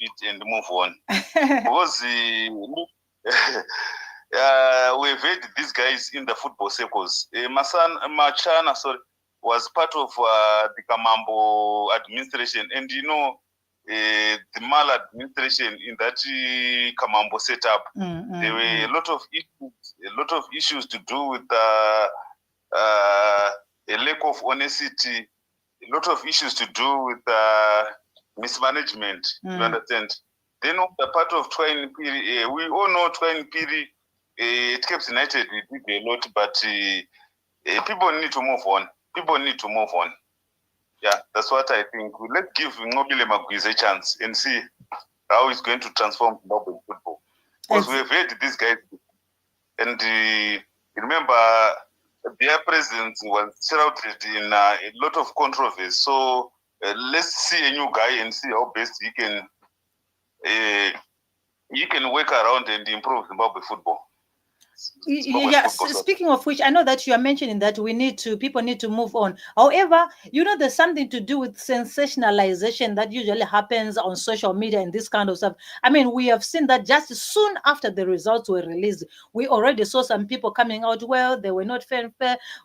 defeat and move on. Because we've had these guys in the football circles. Machana, was part of the Kamambo administration, and the maladministration in that Kamambo setup. There were a lot of issues to do with a lack of honesty, a lot of issues to do with mismanagement. You understand? Then the part of Twine Piri, we all know Twine Piri, it kept United, we did a lot, but people need to move on. People need to move on. Yeah, that's what I think. Let's give Ngobile Magwiz a chance and see how he's going to transform Zimbabwe football. Because we've had these guys, and remember, their presence was shrouded in a lot of controversy. So let's see a new guy and see how best he can work around and improve Zimbabwe football. Speaking of which, I know that you are mentioning that people need to move on. However, there's something to do with sensationalization that usually happens on social media and this kind of stuff. I mean, we have seen that just soon after the results were released, we already saw some people coming out, well, they were not fair,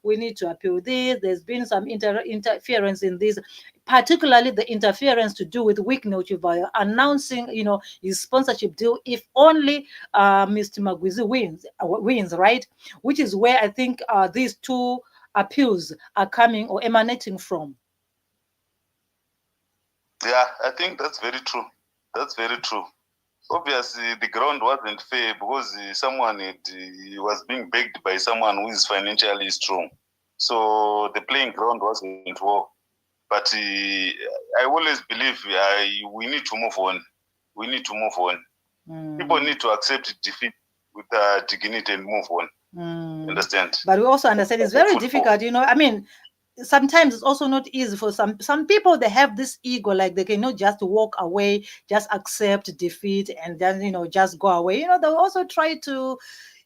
we need to appeal this, there's been some interference in this, particularly the interference to do with Wick Nochivaya announcing, his sponsorship deal if only Mr. Magwizi wins, right? Which is where I think these two appeals are coming or emanating from. Yeah, I think that's very true. That's very true. Obviously, the ground wasn't fair because someone was being begged by someone who is financially strong. So the playing ground wasn't well. But I always believe we need to move on. We need to move on. People need to accept defeat with dignity and move on. Understand? But we also understand it's very difficult. I mean, sometimes it's also not easy for some people. They have this ego, like they cannot just walk away, just accept defeat, and then just go away. They'll also try to,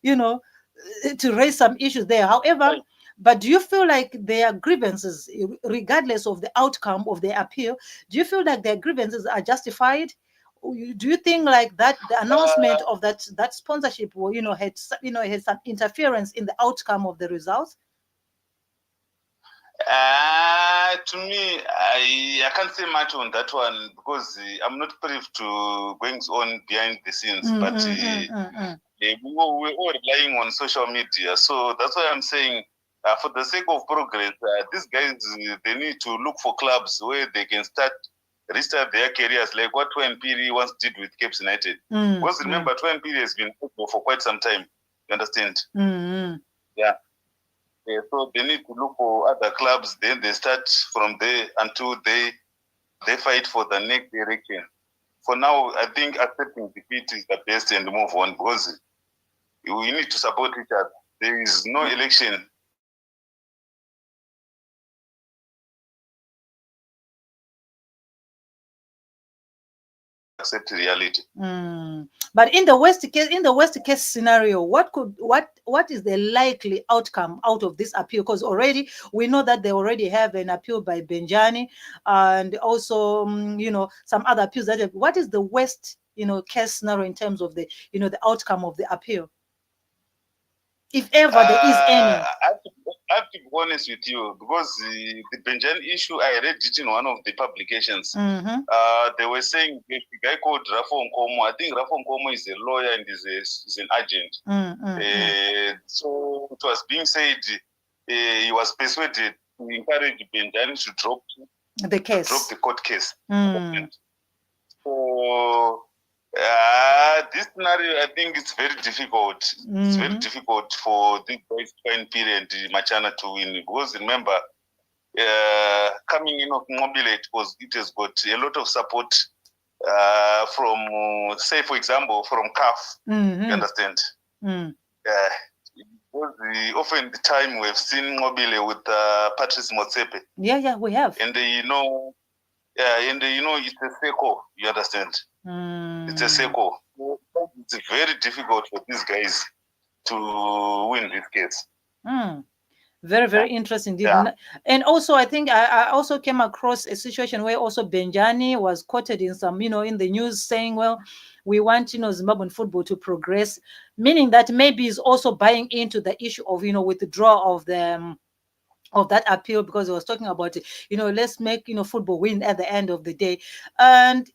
to raise some issues there. However. But do you feel like their grievances, regardless of the outcome of their appeal, do you feel like their grievances are justified? Do you think like that the announcement of that sponsorship, had some interference in the outcome of the results? To me, I can't say much on that one because I'm not privy to goings on behind the scenes. But we're all relying on social media, so that's why I'm saying. For the sake of progress, these guys, they need to look for clubs where they can restart their careers, like what Twine Piri once did with Cape United. Because remember, Twine Piri has been football for quite some time. You understand? Yeah. So they need to look for other clubs. Then they start from there until they fight for the next direction. For now, I think accepting defeat is the best and move on because we need to support each other. There is no election. Accept reality. But in the worst case scenario, what is the likely outcome out of this appeal? Because already we know that they already have an appeal by Benjani, and also some other appeals. What is the worst case scenario in terms of the the outcome of the appeal, if ever there is any? I have to be honest with you because the Benjani issue, I read it in one of the publications. They were saying the guy called Rafo Nkomo. I think Rafo Nkomo is a lawyer and is an agent. So it was being said he was persuaded to encourage Benjani to drop the case, drop the court case. So this scenario, I think it's very difficult. It's very difficult for this Twine Piri and Machana to win because remember, coming in of Mobile, it has got a lot of support from, say, for example, from CAF. You understand? Often the time we've seen Mobile with Patrice Motsepe. Yeah, we have. And it's a circle. You understand? It's a circle. It's very difficult for these guys to win this case. Very, very interesting indeed. Yeah. And also, I think I also came across a situation where also Benjani was quoted in some, in the news saying, well, we want, Zimbabwean football to progress, meaning that maybe he's also buying into the issue of, withdrawal of that appeal, because he was talking about, let's make, football win at the end of the day. And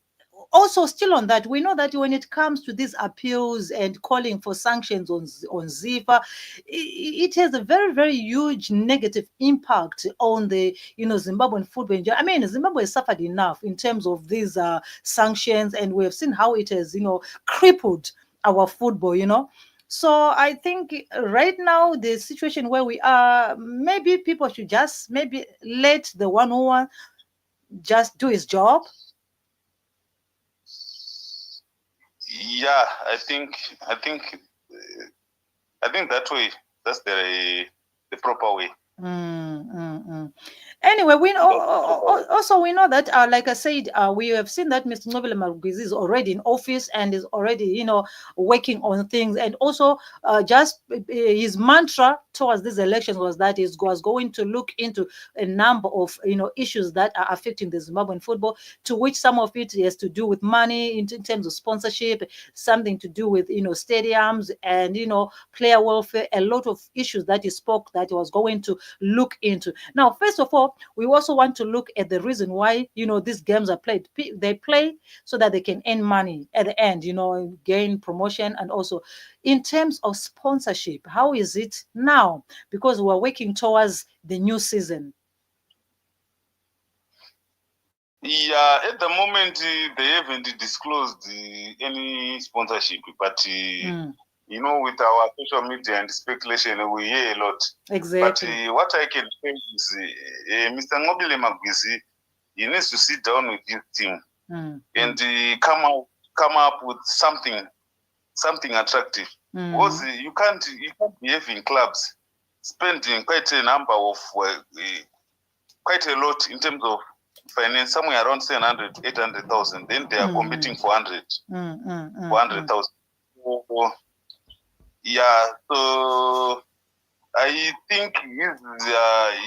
also, still on that, we know that when it comes to these appeals and calling for sanctions on Zifa, it has a very, very huge negative impact on the Zimbabwean football. I mean, Zimbabwe has suffered enough in terms of these sanctions, and we have seen how it has crippled our football. So I think right now the situation where we are, maybe people should just maybe let the one who just do his job. Yeah, I think that way, that's the proper way. Anyway, we know, also we know that, like I said, we have seen that Mr. Nobile Magwizi is already in office and is already, working on things. And also, just his mantra towards these elections was that he was going to look into a number of, issues that are affecting the Zimbabwean football, to which some of it has to do with money in terms of sponsorship, something to do with, stadiums and, player welfare, a lot of issues that he spoke that he was going to look into. Now, first of all, we also want to look at the reason why these games are played. They play so that they can earn money at the end, gain promotion. And also in terms of sponsorship, how is it now? Because we're working towards the new season. Yeah, at the moment they haven't disclosed any sponsorship, but with our social media and speculation, we hear a lot. Exactly. But what I can say is, Mr. Nobile Magwizi, he needs to sit down with his team and come up with something attractive. Because you can't be having clubs spending quite a number of quite a lot in terms of finance, somewhere around 700, 800,000. Then they are competing for 400,000. Yeah, so I think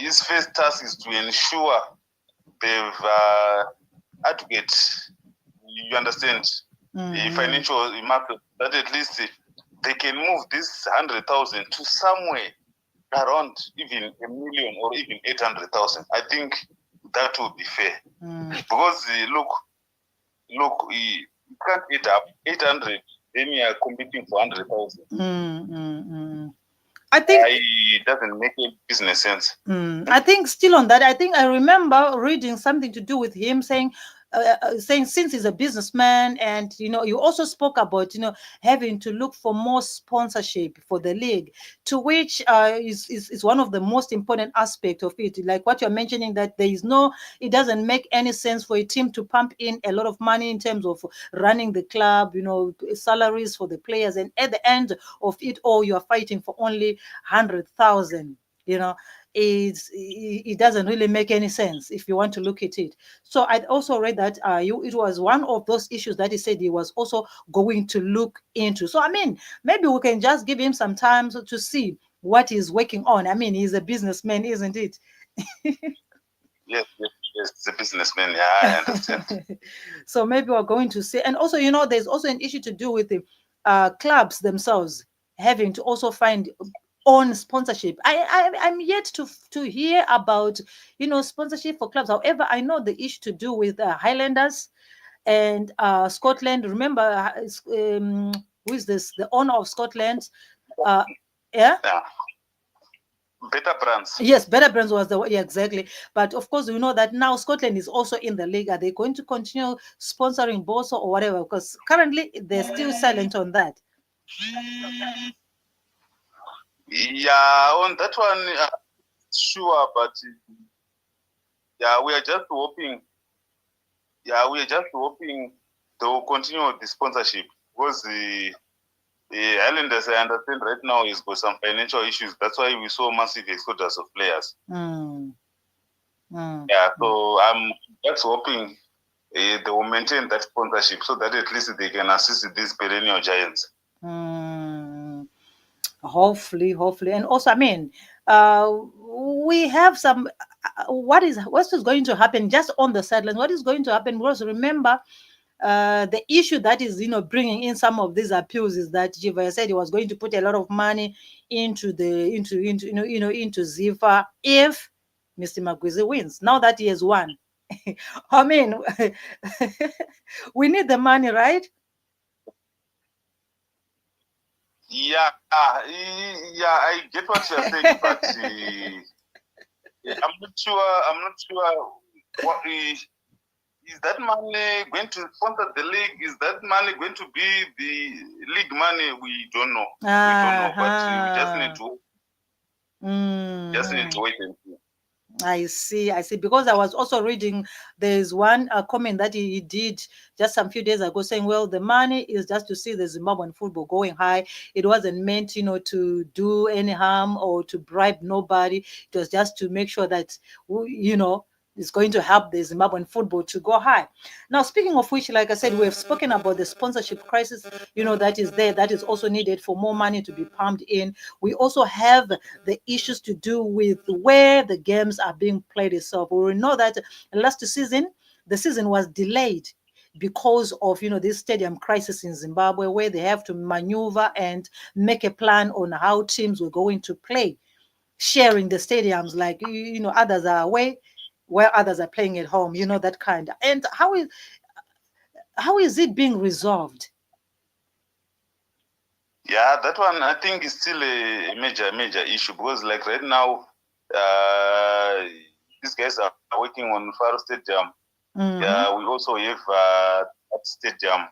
his first task is to ensure they've adequate, you understand, the financial market, that at least they can move this 100,000 to somewhere around even 1 million or even 800,000. I think that would be fair. Because look, you can't eat up 800, then you are competing for 100,000. I think it doesn't make any business sense. I think still on that, I think I remember reading something to do with him saying since he's a businessman, and you also spoke about having to look for more sponsorship for the league, to which is one of the most important aspect of it. Like what you're mentioning, that it doesn't make any sense for a team to pump in a lot of money in terms of running the club, salaries for the players, and at the end of it all, you are fighting for only 100,000. It doesn't really make any sense if you want to look at it. So I also read that it was one of those issues that he said he was also going to look into. So I mean, maybe we can just give him some time to see what he's working on. I mean, he's a businessman, isn't it? Yes, he's a businessman. Yeah, I understand. So maybe we're going to see. And also, there's also an issue to do with the clubs themselves having to also find on sponsorship. I'm yet to hear about sponsorship for clubs. However, I know the issue to do with Highlanders and Scotland. Remember, who is this? The owner of Scotland. Yeah. Better Brands. Yes, Better Brands was yeah, exactly. But of course, we know that now Scotland is also in the league. Are they going to continue sponsoring Boso or whatever? Because currently they're still silent on that. Yeah, on that one, sure, but yeah, we are just hoping. Yeah, we are just hoping they will continue the sponsorship, because the Islanders, I understand right now, is got some financial issues. That's why we saw massive exodus of players. Yeah, so I'm just hoping they will maintain that sponsorship so that at least they can assist these perennial giants. Hopefully. And also, I mean, we have some. What's going to happen just on the sidelines? What is going to happen? Because remember, the issue that is bringing in some of these appeals is that Zifa said he was going to put a lot of money into into Zifa if Mr. Magwizi wins. Now that he has won, I mean, we need the money, right? Yeah, I get what you're saying, but I'm not sure. What is that money going to sponsor the league? Is that money going to be the league money? We don't know. We don't know, but we just need to wait and see. I see. Because I was also reading, there's one comment that he did just some few days ago saying, well, the money is just to see the Zimbabwean football going high. It wasn't meant, to do any harm or to bribe nobody. It was just to make sure that, it's going to help the Zimbabwean football to go high. Now, speaking of which, like I said, we have spoken about the sponsorship crisis, that is there, that is also needed for more money to be pumped in. We also have the issues to do with where the games are being played itself. We know that last season, the season was delayed because of this stadium crisis in Zimbabwe, where they have to maneuver and make a plan on how teams were going to play, sharing the stadiums, like others are away where others are playing at home, that kind. And how is it being resolved? Yeah, that one I think is still a major issue, because like right now, these guys are working on Faro Stadium. Yeah, we also have that stadium.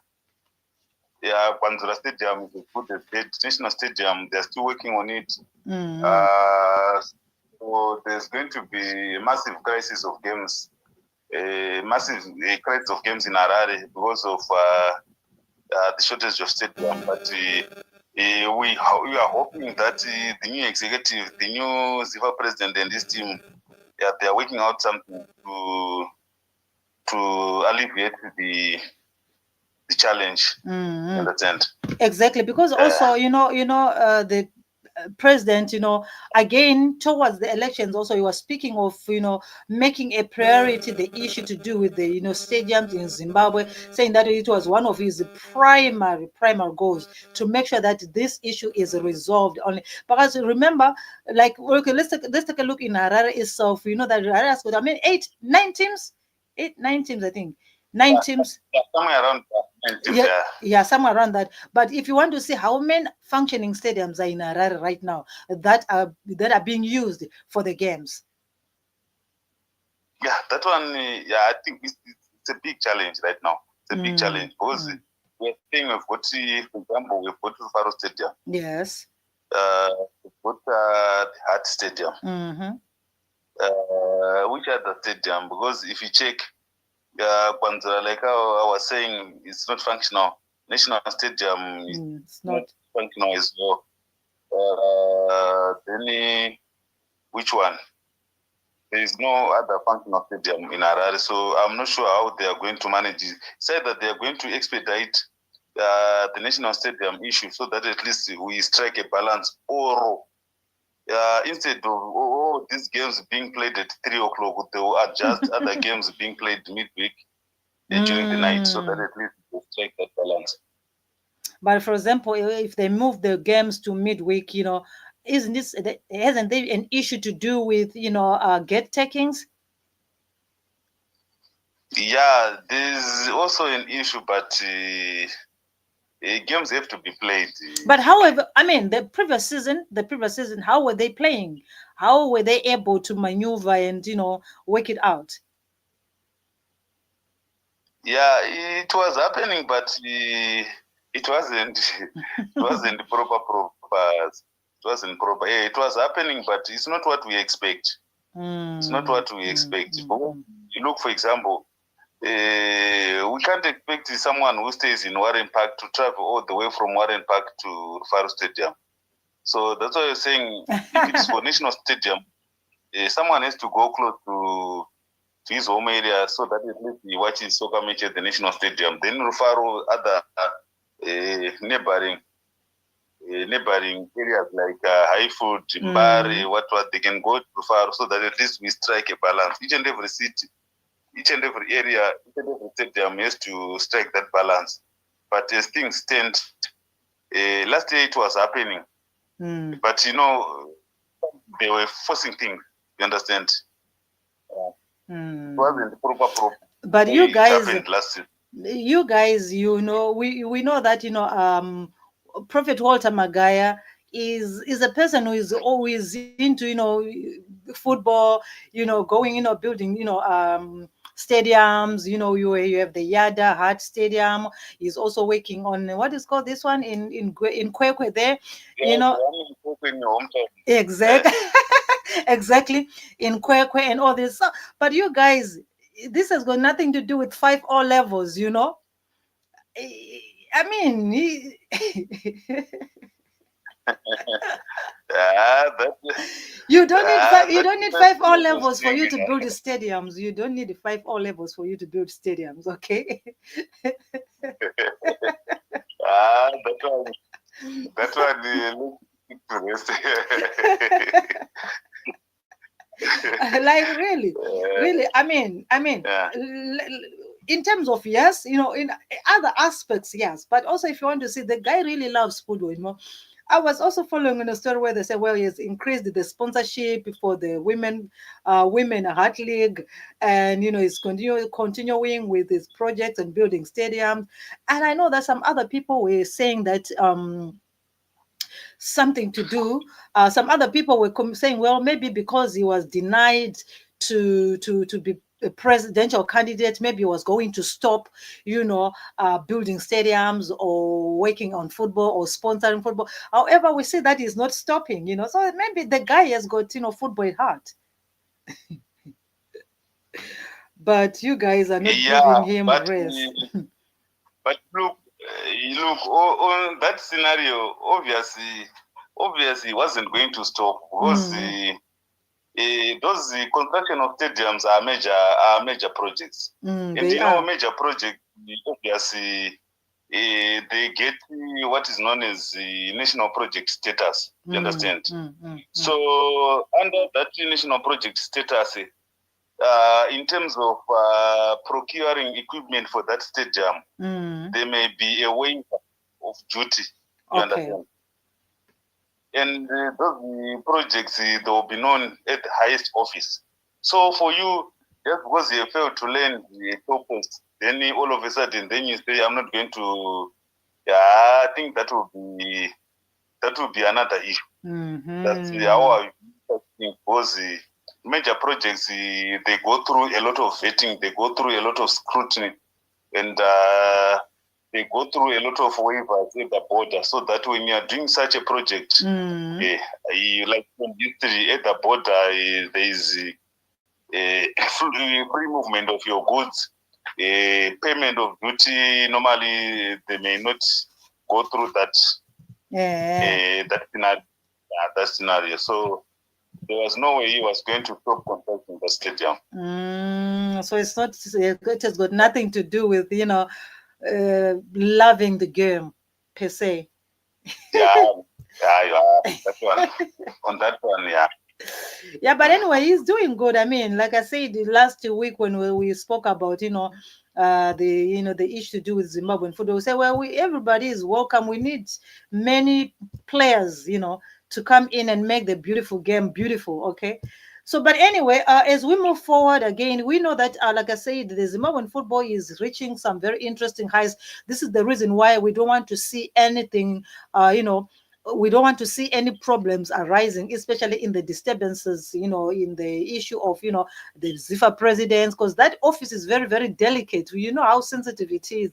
Yeah, Panzura Stadium is a good national stadium. They're still working on it. So there's going to be a massive crisis of games, massive crisis of games in Harare because of the shortage of stadium. But we are hoping that the new executive, the new Zifa president and this team, they are working out something to alleviate the challenge in that end. Exactly, because also the president, again towards the elections, also he was speaking of making a priority the issue to do with the stadiums in Zimbabwe, saying that it was one of his primary goals to make sure that this issue is resolved only. Because remember, like, okay, let's take a look in Harare itself. That Harare has got, 9 teams, 9 teams, I think. 9 teams. Yeah, somewhere around 9 teams, yeah, somewhere around that. But if you want to see how many functioning stadiums are in Harare right now that are being used for the games. Yeah, that one, I think it's a big challenge right now. It's a big challenge because we're saying we've got, for example, we've got the Faro Stadium. Yes. We've got the Hart Stadium. Which other stadium? Because if you check, like how I was saying, it's not functional. National Stadium is not functional as well. Then which one? There is no other functional stadium in Harare, so I'm not sure how they are going to manage it. Say that they are going to expedite the national stadium issue so that at least we strike a balance, or instead of these games being played at 3 o'clock, they will adjust other games being played midweek during the night, so that at least we strike that balance. But for example, if they move the games to midweek, hasn't there an issue to do with gate takings? Yeah, there's also an issue, but games have to be played. But however, the previous season, how were they playing? How were they able to maneuver and work it out? Yeah, it was happening, but it wasn't. It wasn't proper. It wasn't proper. Yeah, it was happening, but it's not what we expect. It's not what we expect. You look, for example, we can't expect someone who stays in Warren Park to travel all the way from Warren Park to Faro Stadium. So that's why you're saying, if it's for National Stadium, someone has to go close to his home area so that at least he watches soccer match at the National Stadium. Then Rufaro, other neighboring neighboring areas like Highfoot, Mbare, what they can go too far, so that at least we strike a balance. Each and every city, each and every area, each and every stadium has to strike that balance. But as things stand, last year it was happening, but they were forcing things. You understand? It wasn't proper. But you guys, last year. You guys, we know that Prophet Walter Magaya is a person who is always into football, going building stadiums. You have the Yada Hart Stadium. He's also working on what is called this one in Kwekwe there. Exactly. Exactly, in Kwekwe and all this. But you guys, this has got nothing to do with 5 O levels. I mean, you don't need 5 O levels for you to build stadiums. You don't need 5 O levels for you to build stadiums. Okay. That's why like really. I mean, in terms of yes, in other aspects, yes, but also if you want to see, the guy really loves football. I was also following in a story where they said, well, he has increased the sponsorship for the women heart league, and he's continuing with his projects and building stadiums. And I know that some other people were saying that something to do. Some other people were saying, well, maybe because he was denied to be a presidential candidate, maybe he was going to stop, building stadiums or working on football or sponsoring football. However, we see that he's not stopping, so maybe the guy has got, football at heart. But you guys are not giving him rest. But look, on that scenario, obviously wasn't going to stop, because those construction of stadiums are major projects. And major projects, obviously, they get what is known as the national project status. You understand? So under that national project status, in terms of procuring equipment for that stadium, there may be a waiver of duty. You understand? And those projects, they will be known at the highest office. So for you, just because you failed to learn the purpose, then all of a sudden, then you say, I'm not going to. I think that will be another issue. That's how I think, because major projects, they go through a lot of vetting, they go through a lot of scrutiny, and they go through a lot of waivers at the border, so that when you are doing such a project, like from history at the border, there is a free movement of your goods, payment of duty. Normally, they may not go through that that scenario. So there was no way he was going to stop constructing the stadium. So it's not. It has got nothing to do with loving the game per se. That one. On that one, Yeah, but anyway, he's doing good. I mean, like I said last week when we spoke about the issue to do with Zimbabwean football, we say, well, everybody is welcome. We need many players, to come in and make the beautiful game beautiful. Okay. So, but anyway, as we move forward again, we know that, like I said, the Zimbabwean football is reaching some very interesting heights. This is the reason why we don't want to see anything, we don't want to see any problems arising, especially in the disturbances, in the issue of, the Zifa presidents, because that office is very, very delicate. You know how sensitive it is.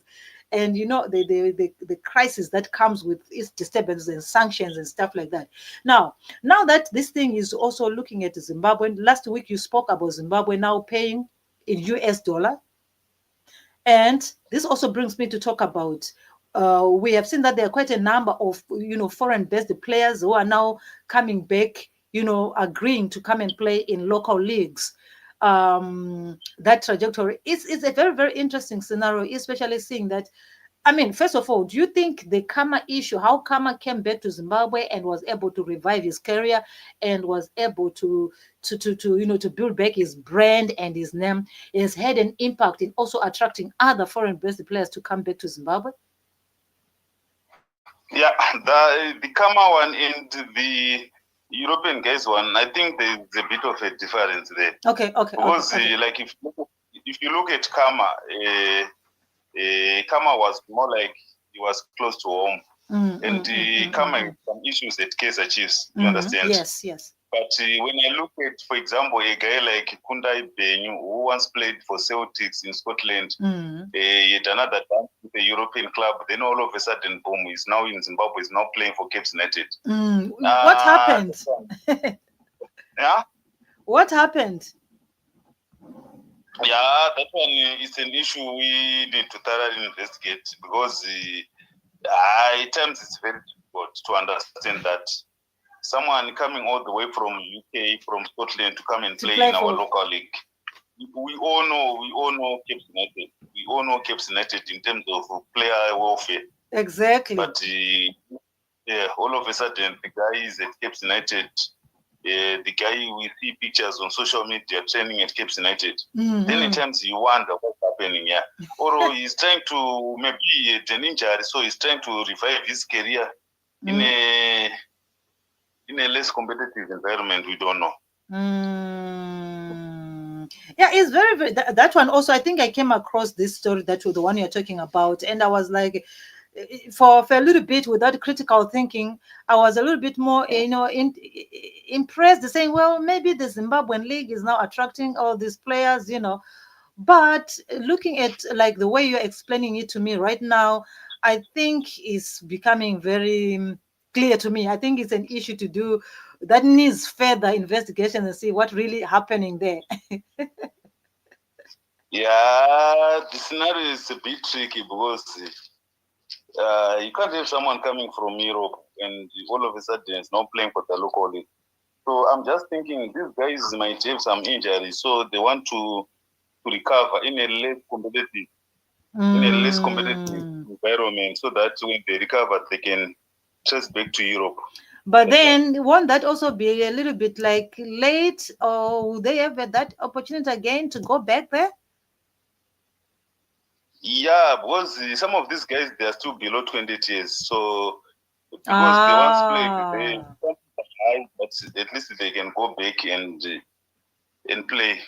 And the crisis that comes with its disturbance and sanctions and stuff like that. Now that this thing is also looking at Zimbabwe, last week you spoke about Zimbabwe now paying in US dollar. And this also brings me to talk about, we have seen that there are quite a number of, foreign-based players who are now coming back, agreeing to come and play in local leagues. That trajectory is a very, very interesting scenario, especially seeing that I mean, first of all, do you think the Kama issue, how Kama came back to Zimbabwe and was able to revive his career and was able to build back his brand and his name, has had an impact in also attracting other foreign-based players to come back to Zimbabwe? Yeah, the Kama one and the European guys one, I think there's a bit of a difference there. Okay. Because like if you look at Kama, Kama was more like he was close to home. And Kama had some issues at Kaizer Chiefs, you understand? Yes. But when I look at, for example, a guy like Kundai Benyu, who once played for Celtics in Scotland, he had another dance with a European club, then all of a sudden, boom, he's now in Zimbabwe, he's now playing for Cape United. What happened? Yeah? What happened? Yeah, that one is an issue we need to thoroughly investigate, because at times it's very difficult to understand that someone coming all the way from UK, from Scotland, to come and play in our local league. We all know Cape United. We all know Cape United in terms of player welfare. Exactly. But all of a sudden, the guy is at Cape United. The guy, we see pictures on social media training at Cape United. Then at times you wonder what's happening here. Or he's trying to, maybe he had an injury, so he's trying to revive his career in a less competitive environment. We don't know. Yeah, it's very that one also. I think I came across this story, that was the one you're talking about, and I was like, for a little bit, without critical thinking, I was a little bit more impressed, saying, well, maybe the Zimbabwean league is now attracting all these players, but looking at like the way you're explaining it to me right now, I think it's becoming very clear to me. I think it's an issue to do that needs further investigation and see what really happening there. Yeah, the scenario is a bit tricky, because you can't have someone coming from Europe and all of a sudden is not playing for the local league. So I'm just thinking these guys might have some injuries, so they want to recover in a less competitive environment, so that when they recover, they can trace back to Europe. But then won't that also be a little bit like late, or will they have that opportunity again to go back there? Yeah, because some of these guys, they are still below 20 years. So because they once played, but at least they can go back and play.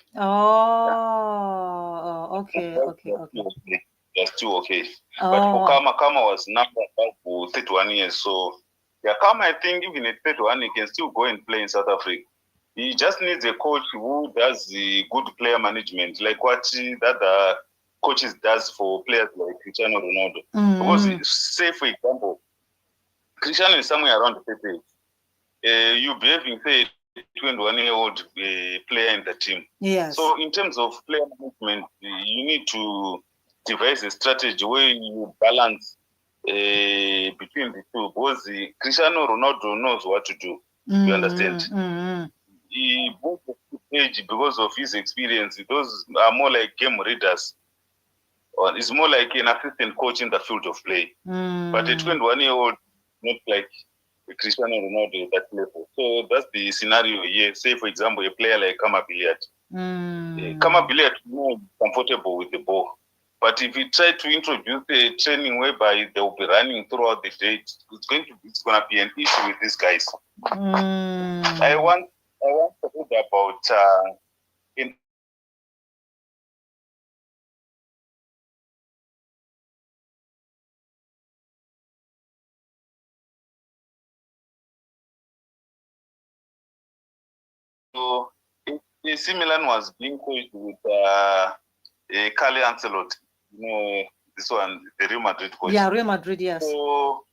Okay. They're still okay. But for Kama was now about 31 years. So yeah, Kama, I think even at 31, he can still go and play in South Africa. He just needs a coach who does the good player management, like what the other coaches does for players like Cristiano Ronaldo. Because, say for example, Cristiano is somewhere around 30 age. You be having, say, 21-year-old player in the team. Yes. So in terms of player management, you need to devise a strategy where you balance between the two. Because Cristiano Ronaldo knows what to do. You understand? He moved to stage because of his experience. Those are more like game readers. Or it's more like an assistant coach in the field of play. But a 21-year-old, not like Cristiano Ronaldo at that level. So that's the scenario here. Say, for example, a player like Kama Billiard. Kama Billiard is more comfortable with the ball. But if you try to introduce a training whereby they will be running throughout the day, it's going to be an issue with these guys. I want to read about So AC Milan was being coached with Carlo Ancelotti. This one, the Real Madrid coach. Yeah, Real Madrid, yes. So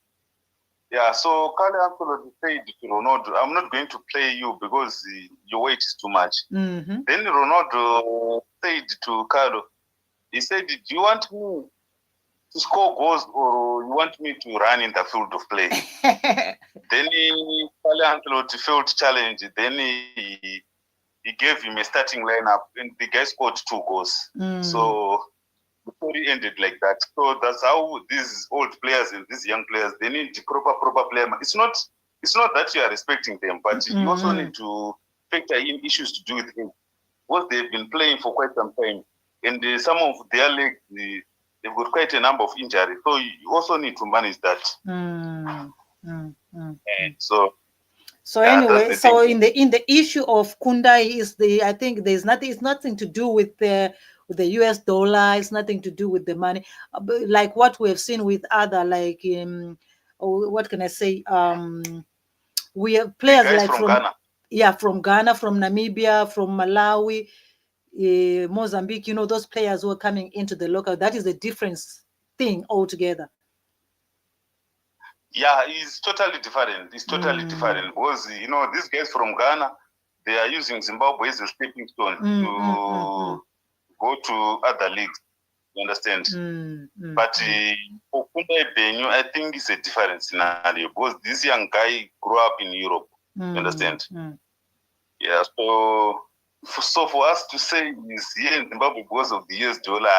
Carlo Ancelotti said to Ronaldo, I'm not going to play you because your weight is too much. Then Ronaldo said to Carlo, he said, do you want me to score goals or you want me to run in the field of play? Then Carlo Ancelotti felt challenged. Then he gave him a starting lineup and the guy scored 2 goals. So the story ended like that. So that's how these old players and these young players, they need proper player. It's not that you are respecting them, but you also need to factor in issues to do with him. Because they've been playing for quite some time, and some of their legs, they've got quite a number of injuries. So you also need to manage that. So anyway, so in the issue of Kundai is I think there's nothing. It's nothing to do with the US dollar. It's nothing to do with the money, like what we have seen with other what can I say? We have players like from Ghana. Yeah, from Ghana, from Namibia, from Malawi, Mozambique. Those players who are coming into the local. That is a different thing altogether. Yeah, it's totally different. It's totally different because these guys from Ghana, they are using Zimbabwe as a stepping stone to go to other leagues. You understand? But for Kundai Benyu, I think it's a different scenario because this young guy grew up in Europe. You understand? Yeah. So for us to say he's here in Zimbabwe because of the US dollar,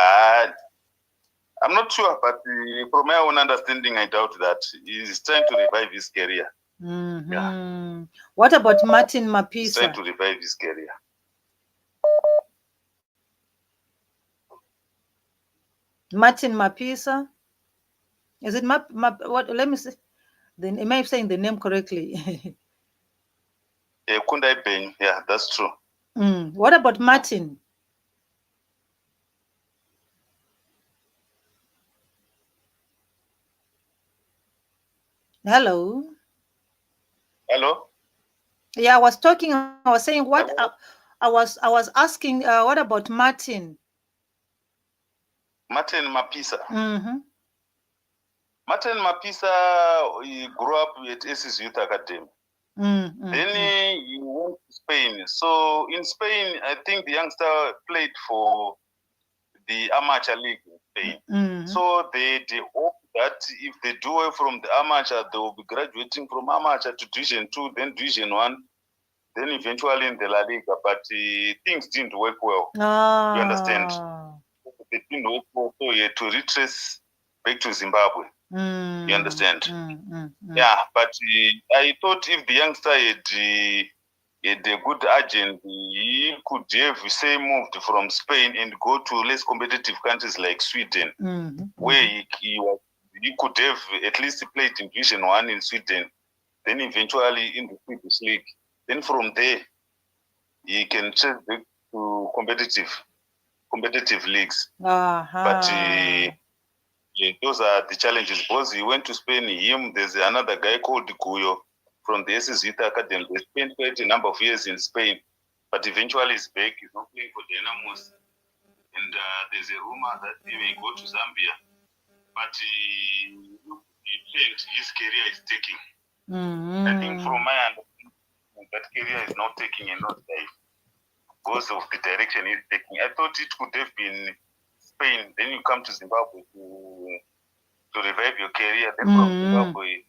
I'm not sure, but from my own understanding, I doubt that. He's trying to revive his career. Yeah. What about Martin Mapisa? He's trying to revive his career. Martin Mapisa? Is it what? Let me see. Then am I saying the name correctly? Kundai Benyu. Yeah, that's true. What about Martin? Hello. Yeah, I was saying what I was asking. What about Martin? Martin Mapisa. Martin Mapisa, he grew up at AC's Youth Academy. Then he went to Spain. So in Spain, I think the youngster played for the amateur league in Spain. So they hope that if they do away from the amateur, they will be graduating from amateur to Division 2, then Division 1, then eventually in the La Liga. But things didn't work well. You understand? They didn't work well, so he had to retrace back to Zimbabwe. You understand? Yeah, but I thought if the youngster had a good agent, he could have, say, moved from Spain and go to less competitive countries like Sweden, where he could have at least played in Division 1 in Sweden, then eventually in the Swedish league. Then from there, he can change back to competitive leagues. But those are the challenges. Because he went to Spain, there's another guy called Guyo from the SS Youth Academy. They spent quite a number of years in Spain, but eventually he's back. He's not playing for the Dynamos. And there's a rumor that he may go to Zambia. But his career is taking. I think from my understanding, that career is not taking a nosedive because of the direction he's taking. I thought it could have been Spain, then you come to Zimbabwe to revive your career, then from Zimbabwe,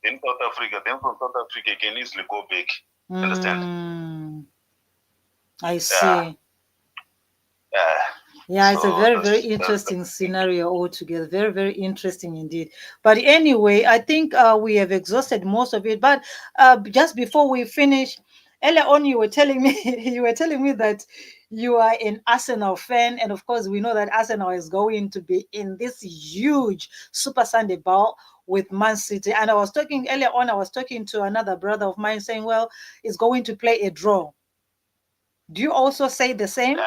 then South Africa, then from South Africa you can easily go back. Understand? I see. Yeah, it's a very interesting scenario altogether. Very, very interesting indeed. But anyway, I think we have exhausted most of it. But just before we finish, earlier on you were telling me that you are an Arsenal fan, and of course we know that Arsenal is going to be in this huge Super Sunday bout with Man City. And I was talking to another brother of mine saying, well, it's going to play a draw. Do you also say the same?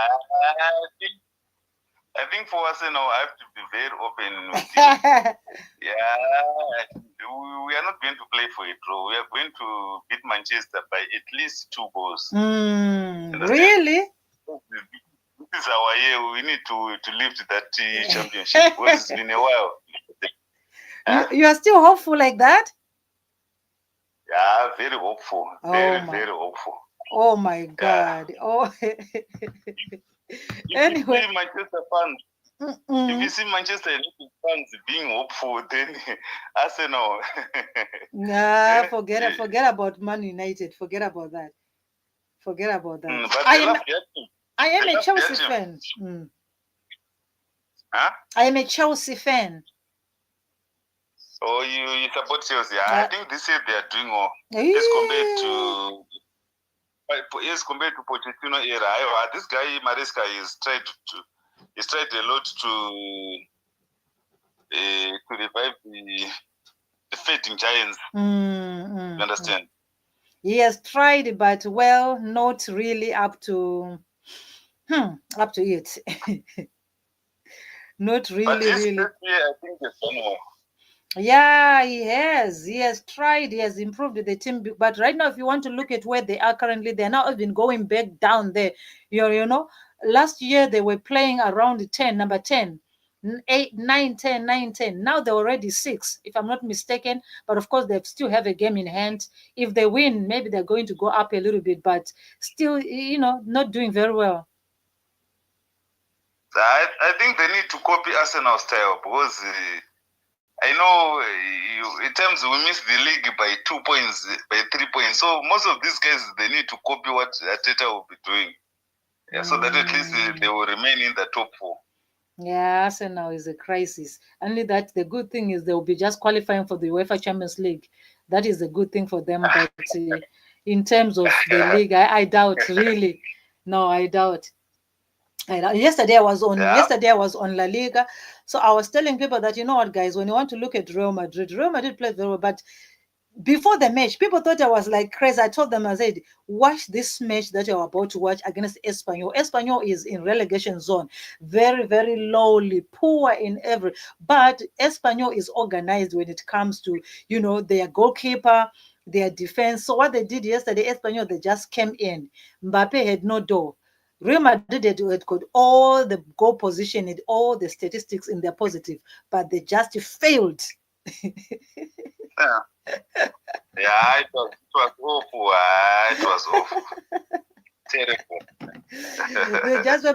I think for us, I have to be very open with you. Yeah, we are not going to play for a draw. We are going to beat Manchester by at least 2 goals. Really? This is our year. We need to lift that championship because it's been a while. You are still hopeful like that? Yeah, very hopeful. Very hopeful. Oh my God. Yeah. Oh. Anyway. If you see Manchester fans, if you see Manchester United fans being hopeful, then Arsenal. Nah, forget about Man United. Forget about that. But I am a Chelsea fan. Huh? I am a Chelsea fan. Oh, you support Chelsea? I think this year they are doing well. As compared to Pochettino era. This guy Maresca is tried a lot to revive the fading giants. You understand? He has tried, but well, not really up to it. Not really, but this really. year, I think it's done well. Yeah, he has. He has tried. He has improved the team. But right now, if you want to look at where they are currently, they're now even going back down there. You know, last year they were playing around 10, number 10. 8, 9, 10, 9, 10. Now they're already 6, if I'm not mistaken. But of course, they still have a game in hand. If they win, maybe they're going to go up a little bit, but still, not doing very well. I think they need to copy Arsenal style because I know at times we miss the league by 2 points, by 3 points. So most of these guys, they need to copy what Arteta will be doing. Yeah, so that at least they will remain in the top 4. Yeah, Arsenal is a crisis. Only that the good thing is they will be just qualifying for the UEFA Champions League. That is a good thing for them. But in terms of the league, I doubt really. No, I doubt. Yesterday I was on La Liga, so I was telling people that, you know what, guys, when you want to look at Real Madrid played very well, but before the match, people thought I was like crazy. I told them, I said, watch this match that you're about to watch against Espanyol. Espanyol is in relegation zone, very, very lowly, poor in every. But Espanyol is organized when it comes to, their goalkeeper, their defense. So what they did yesterday, Espanyol, they just came in. Mbappe had no door. Real Madrid had got all the goal position and all the statistics in their positive, but they just failed. Yeah, it was awful. It was awful. Terrible.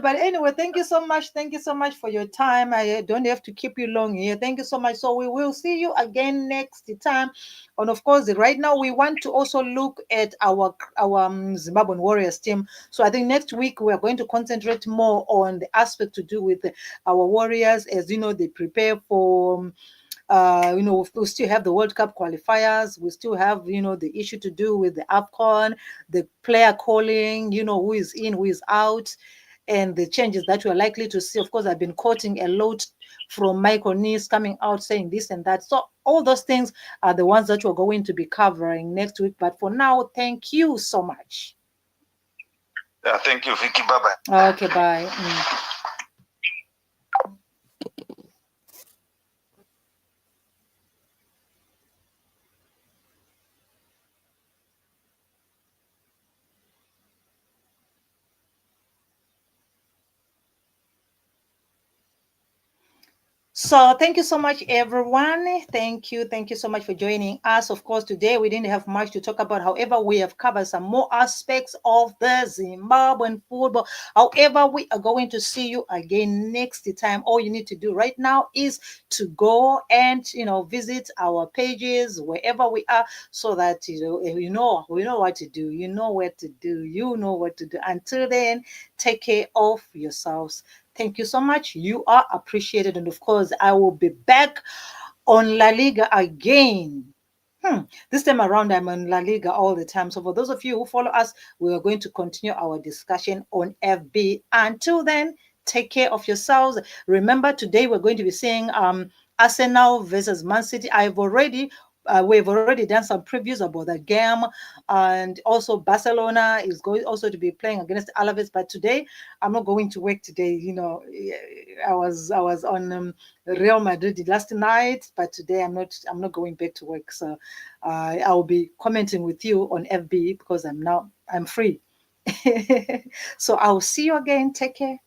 But anyway, thank you so much. Thank you so much for your time. I don't have to keep you long here. Thank you so much. So we will see you again next time. And of course, right now we want to also look at our Zimbabwean Warriors team. So I think next week we are going to concentrate more on the aspect to do with our Warriors, as you know, they prepare for. We still have the World Cup qualifiers. We still have, the issue to do with the AFCON, the player calling, who is in, who is out, and the changes that we're likely to see. Of course, I've been quoting a lot from Michael Nice coming out saying this and that. So all those things are the ones that we're going to be covering next week. But for now, thank you so much. Yeah, thank you, Vicky. Bye-bye. Okay, bye. So thank you so much, everyone. Thank you so much for joining us. Of course, today we didn't have much to talk about. However, we have covered some more aspects of the Zimbabwean football. However, we are going to see you again next time. All you need to do right now is to go and visit our pages wherever we are, so that we know what to do. You know where to do. You know what to do. Until then, take care of yourselves. Thank you so much. You are appreciated. And of course, I will be back on La Liga again. This time around, I'm on La Liga all the time. So for those of you who follow us, we are going to continue our discussion on FB. Until then, take care of yourselves. Remember, today we're going to be seeing Arsenal versus Man City. We've already done some previews about the game, and also Barcelona is going also to be playing against Alaves. But today, I'm not going to work today. I was on Real Madrid last night, but today I'm not going back to work. So I'll be commenting with you on FB because I'm free. So I'll see you again. Take care.